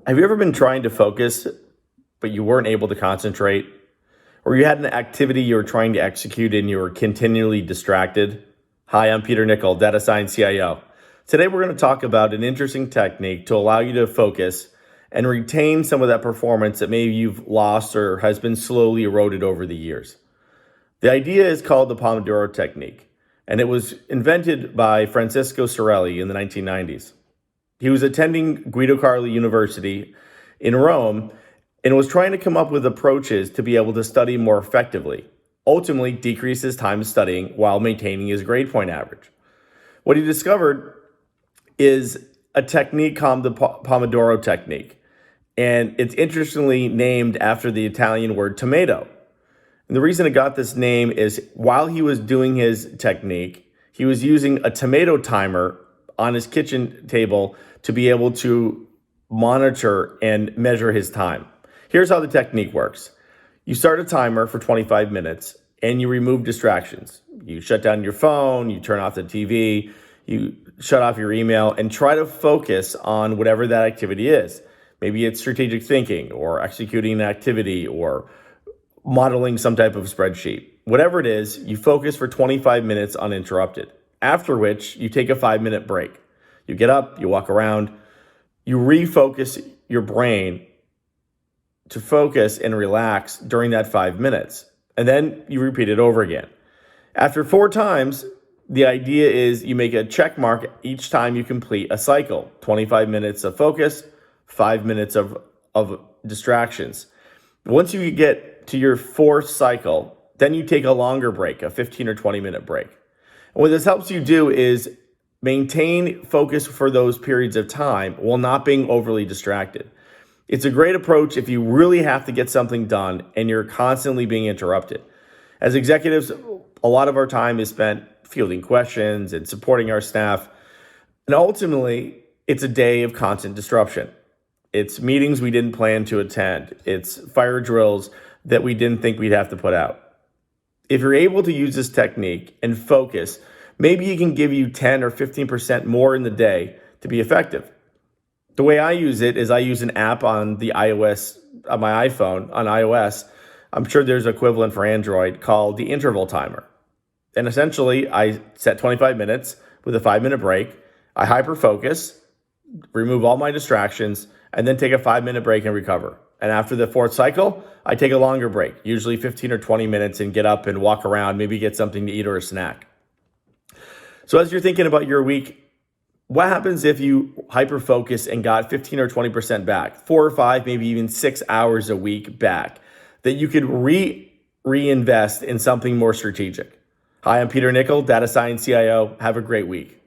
Have you ever been trying to focus, but you weren't able to concentrate? Or you had an activity you were trying to execute and you were continually distracted? Hi, I'm Peter Nichol, Data Science CIO. Today we're going to talk about an interesting technique to allow you to focus and retain some of that performance that maybe you've lost or has been slowly eroded over the years. The idea is called the Pomodoro technique, and it was invented by Francisco Sorelli in the 1990s. He was attending Guido Carli University in Rome and was trying to come up with approaches to be able to study more effectively, ultimately decrease his time studying while maintaining his grade point average. What he discovered is a technique called the Pomodoro technique, and it's interestingly named after the Italian word tomato. And the reason it got this name is while he was doing his technique, he was using a tomato timer on his kitchen table to be able to monitor and measure his time. Here's how the technique works. You start a timer for 25 minutes and you remove distractions. You shut down your phone, you turn off the TV, you shut off your email, and try to focus on whatever that activity is. Maybe it's strategic thinking or executing an activity or modeling some type of spreadsheet. Whatever it is, you focus for 25 minutes uninterrupted, after which you take a 5-minute break. You get up, you walk around, you refocus your brain to focus and relax during that 5 minutes, and then you repeat it over again. After 4 times, the idea is you make a check mark each time you complete a cycle. 25 minutes of focus, 5 minutes of distractions. Once you get to your 4th cycle, then you take a longer break, a 15 or 20-minute break. And what this helps you do is maintain focus for those periods of time while not being overly distracted. It's a great approach if you really have to get something done and you're constantly being interrupted. As executives, a lot of our time is spent fielding questions and supporting our staff. And ultimately, it's a day of constant disruption. It's meetings we didn't plan to attend. It's fire drills that we didn't think we'd have to put out. If you're able to use this technique and focus, maybe it can give you 10 or 15% more in the day to be effective. The way I use it is I use an app on the iOS, on my iPhone, on iOS. I'm sure there's an equivalent for Android called the interval timer. And essentially, I set 25 minutes with a 5-minute break. I hyper-focus, remove all my distractions, and then take a 5-minute break and recover. And after the 4th cycle, I take a longer break, usually 15 or 20 minutes, and get up and walk around, maybe get something to eat or a snack. So as you're thinking about your week, what happens if you hyper-focus and got 15 or 20% back, 4 or 5, maybe even 6 hours a week back, that you could reinvest in something more strategic? Hi, I'm Peter Nichol, Data Science CIO. Have a great week.